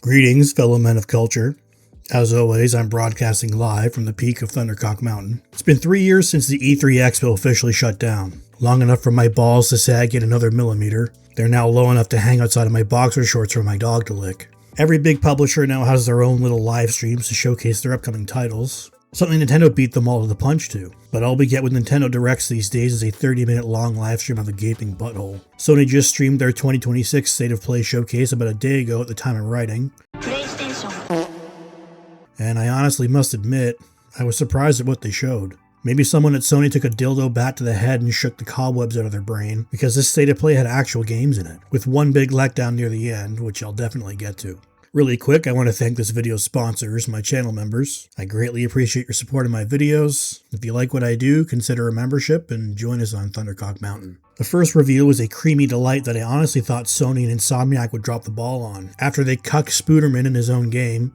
Greetings, fellow men of culture. As always, I'm broadcasting live from the peak of Thundercock Mountain. It's been 3 years since the E3 Expo officially shut down. Long enough for my balls to sag yet another millimeter. They're now low enough to hang outside of my boxer shorts for my dog to lick. Every big publisher now has their own little live streams to showcase their upcoming titles. Something Nintendo beat them all to the punch to. But all we get with Nintendo Directs these days is a 30-minute long live stream of a gaping butthole. Sony just streamed their 2026 State of Play showcase about a day ago at the time of writing. And I honestly must admit, I was surprised at what they showed. Maybe someone at Sony took a dildo bat to the head and shook the cobwebs out of their brain, because this State of Play had actual games in it, with one big letdown near the end, which I'll definitely get to. Really quick, I want to thank this video's sponsors, my channel members. I greatly appreciate your support in my videos. If you like what I do, consider a membership and join us on Thundercock Mountain. The first reveal was a creamy delight that I honestly thought Sony and Insomniac would drop the ball on, after they cucked Spooderman in his own game.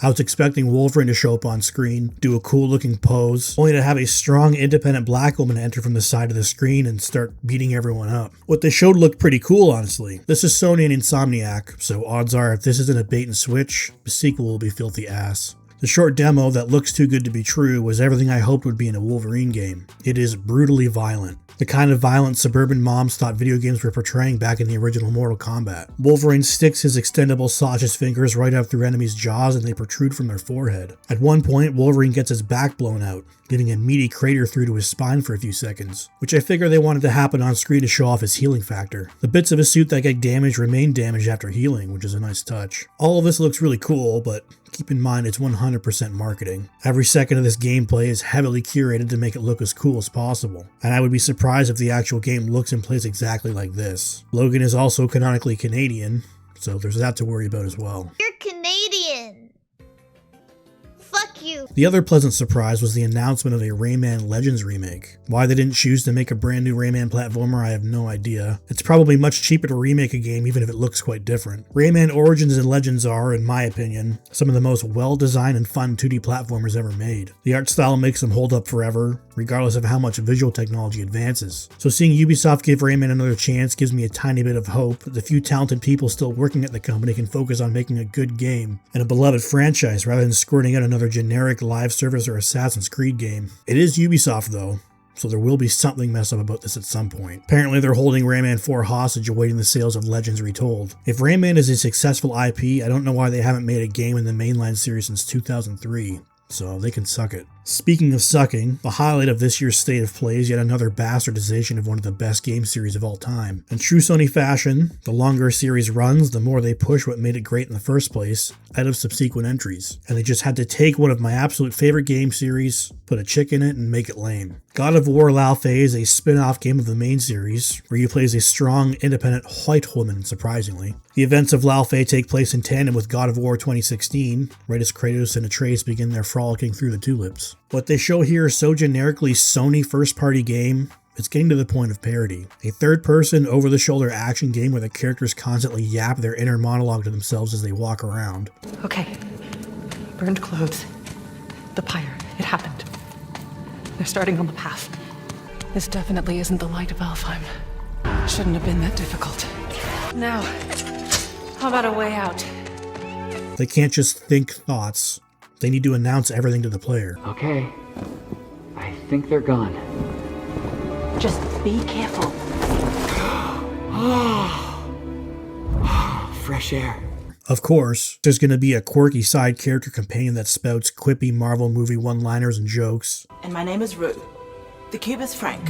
I was expecting Wolverine to show up on screen, do a cool looking pose, only to have a strong independent black woman enter from the side of the screen and start beating everyone up. What they showed looked pretty cool, honestly. This is Sony and Insomniac, so odds are if this isn't a bait and switch, the sequel will be filthy ass. The short demo that looks too good to be true was everything I hoped would be in a Wolverine game. It is brutally violent. The kind of violence suburban moms thought video games were portraying back in the original Mortal Kombat. Wolverine sticks his extendable sausage fingers right up through enemies' jaws and they protrude from their forehead. At one point, Wolverine gets his back blown out, leaving a meaty crater through to his spine for a few seconds, which I figure they wanted to happen on screen to show off his healing factor. The bits of his suit that get damaged remain damaged after healing, which is a nice touch. All of this looks really cool, but keep in mind it's 100% marketing. Every second of this gameplay is heavily curated to make it look as cool as possible, and I would be surprised if the actual game looks and plays exactly like this. Logan is also canonically Canadian, so there's that to worry about as well. You're Canadian! Fuck you! The other pleasant surprise was the announcement of a Rayman Legends remake. Why they didn't choose to make a brand new Rayman platformer, I have no idea. It's probably much cheaper to remake a game even if it looks quite different. Rayman Origins and Legends are, in my opinion, some of the most well-designed and fun 2D platformers ever made. The art style makes them hold up forever, regardless of how much visual technology advances. So seeing Ubisoft give Rayman another chance gives me a tiny bit of hope that the few talented people still working at the company can focus on making a good game and a beloved franchise rather than squirting out another generic live service or Assassin's Creed game. It is Ubisoft though, so there will be something messed up about this at some point. Apparently they're holding Rayman 4 hostage awaiting the sales of Legends Retold. If Rayman is a successful IP, I don't know why they haven't made a game in the mainline series since 2003. So they can suck it. Speaking of sucking, the highlight of this year's State of Play is yet another bastardization of one of the best game series of all time. In true Sony fashion, the longer a series runs, the more they push what made it great in the first place out of subsequent entries. And they just had to take one of my absolute favorite game series, put a chick in it, and make it lame. God of War Lao Fei is a spin-off game of the main series, where you play as a strong, independent white woman, surprisingly. The events of Lao Fei take place in tandem with God of War 2016, right as Kratos and Atreus begin their frolicking through the tulips. What they show here is so generically Sony first-party game, it's getting to the point of parody. A third-person, over-the-shoulder action game where the characters constantly yap their inner monologue to themselves as they walk around. Okay. Burned clothes. The pyre. It happened. They're starting on the path. This definitely isn't the light of Alfheim. Shouldn't have been that difficult. Now, how about a way out? They can't just think thoughts. They need to announce everything to the player. Okay. I think they're gone. Just be careful. Fresh air. Of course, there's going to be a quirky side character companion that spouts quippy Marvel movie one-liners and jokes. And my name is Rue. The cube is Frank.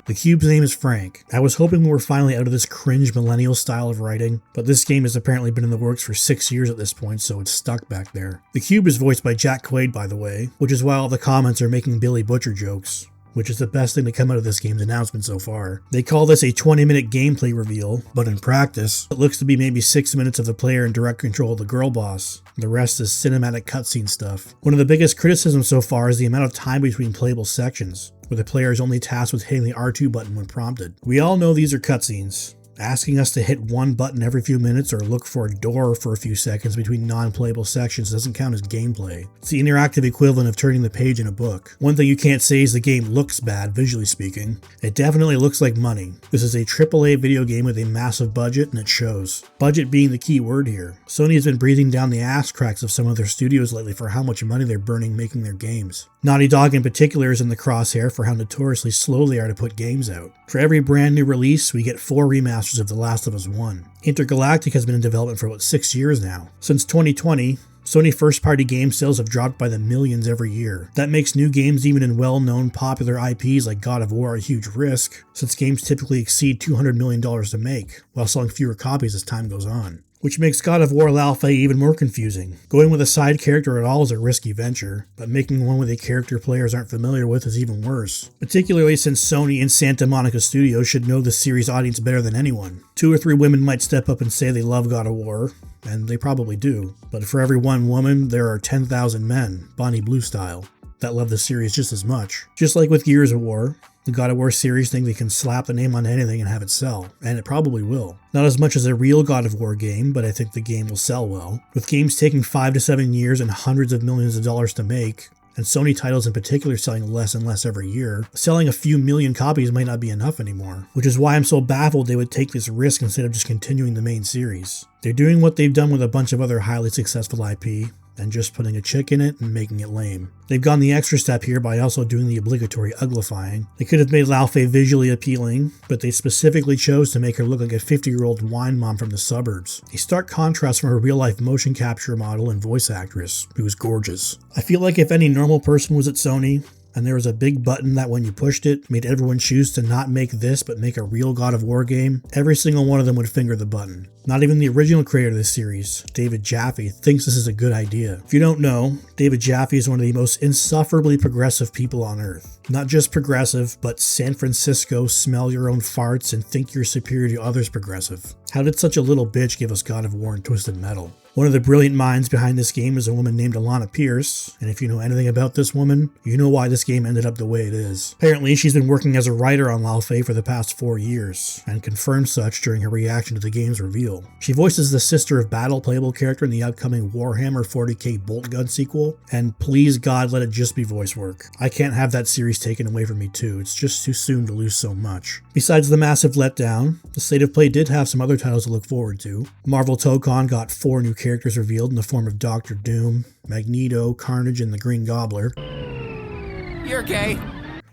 The cube's name is Frank. I was hoping we were finally out of this cringe millennial style of writing, but this game has apparently been in the works for 6 years at this point, so it's stuck back there. The cube is voiced by Jack Quaid, by the way, which is why all the comments are making Billy Butcher jokes, which is the best thing to come out of this game's announcement so far. They call this a 20-minute gameplay reveal, but in practice, it looks to be maybe 6 minutes of the player in direct control of the girl boss. The rest is cinematic cutscene stuff. One of the biggest criticisms so far is the amount of time between playable sections, where the player is only tasked with hitting the R2 button when prompted. We all know these are cutscenes, Asking us to hit one button every few minutes or look for a door for a few seconds between non-playable sections doesn't count as gameplay. It's the interactive equivalent of turning the page in a book. One thing you can't say is the game looks bad, visually speaking. It definitely looks like money. This is a AAA video game with a massive budget, and it shows. Budget being the key word here. Sony has been breathing down the ass cracks of some of their studios lately for how much money they're burning making their games. Naughty Dog in particular is in the crosshair for how notoriously slow they are to put games out. For every brand new release, we get 4 remasters of The Last of Us 1. Intergalactic has been in development for about 6 years now. Since 2020, Sony first-party game sales have dropped by the millions every year. That makes new games even in well-known popular IPs like God of War a huge risk, since games typically exceed $200 million to make, while selling fewer copies as time goes on. Which makes God of War L'Alpha even more confusing. Going with a side character at all is a risky venture, but making one with a character players aren't familiar with is even worse. Particularly since Sony and Santa Monica Studios should know the series audience better than anyone. 2 or 3 women might step up and say they love God of War, and they probably do, but for every one woman, there are 10,000 men, Bonnie Blue style, that love the series just as much. Just like with Gears of War, the God of War series think they can slap the name on anything and have it sell, and it probably will. Not as much as a real God of War game, but I think the game will sell well. With games taking 5 to 7 years and hundreds of millions of dollars to make, and Sony titles in particular selling less and less every year, selling a few million copies might not be enough anymore, which is why I'm so baffled they would take this risk instead of just continuing the main series. They're doing what they've done with a bunch of other highly successful IP, and just putting a chick in it and making it lame. They've gone the extra step here by also doing the obligatory uglifying. They could have made L'Alpha visually appealing, but they specifically chose to make her look like a 50-year-old wine mom from the suburbs. A stark contrast from her real-life motion capture model and voice actress, who was gorgeous. I feel like if any normal person was at Sony, and there was a big button that when you pushed it, made everyone choose to not make this but make a real God of War game, every single one of them would finger the button. Not even the original creator of this series, David Jaffe, thinks this is a good idea. If you don't know, David Jaffe is one of the most insufferably progressive people on earth. Not just progressive, but San Francisco, smell your own farts and think you're superior to others progressive. How did such a little bitch give us God of War and Twisted Metal? One of the brilliant minds behind this game is a woman named Alana Pierce, and if you know anything about this woman, you know why this game ended up the way it is. Apparently, she's been working as a writer on L'Alpha for the past 4 years, and confirmed such during her reaction to the game's reveal. She voices the Sister of Battle playable character in the upcoming Warhammer 40k Bolt Gun sequel, and please God let it just be voice work. I can't have that series taken away from me too, it's just too soon to lose so much. Besides the massive letdown, the State of Play did have some other titles to look forward to. Marvel ToeCon got 4 new characters revealed in the form of Doctor Doom, Magneto, Carnage, and the Green Gobbler. You're gay.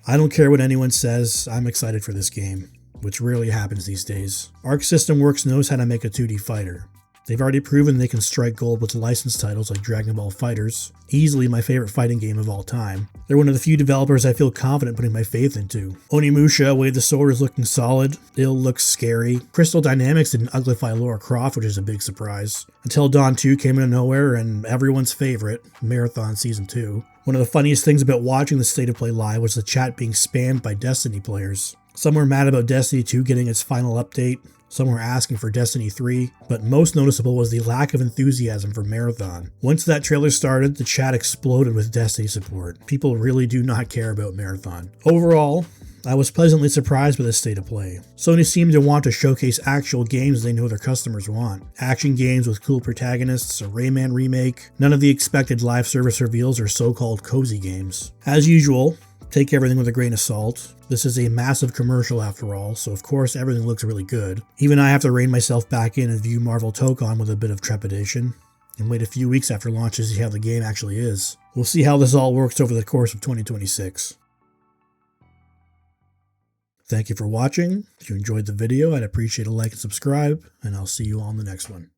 I don't care what anyone says, I'm excited for this game, which rarely happens these days. Arc System Works knows how to make a 2D fighter. They've already proven they can strike gold with licensed titles like Dragon Ball FighterZ, easily my favorite fighting game of all time. They're one of the few developers I feel confident putting my faith into. Onimusha, Way the Sword, is looking solid. Ill looks scary. Crystal Dynamics didn't uglify Lara Croft, which is a big surprise. Until Dawn 2 came out of nowhere, and everyone's favorite, Marathon Season 2. One of the funniest things about watching the State of Play live was the chat being spammed by Destiny players. Some were mad about Destiny 2 getting its final update. Some were asking for Destiny 3, but most noticeable was the lack of enthusiasm for Marathon. Once that trailer started, the chat exploded with Destiny support. People really do not care about Marathon. Overall, I was pleasantly surprised by the State of Play. Sony seemed to want to showcase actual games they know their customers want. Action games with cool protagonists, a Rayman remake, none of the expected live service reveals or so-called cozy games. As usual, take everything with a grain of salt. This is a massive commercial after all, so of course everything looks really good. Even I have to rein myself back in and view Marvel ToeCon with a bit of trepidation, and wait a few weeks after launch to see how the game actually is. We'll see how this all works over the course of 2026. Thank you for watching. If you enjoyed the video, I'd appreciate a like and subscribe, and I'll see you all in the next one.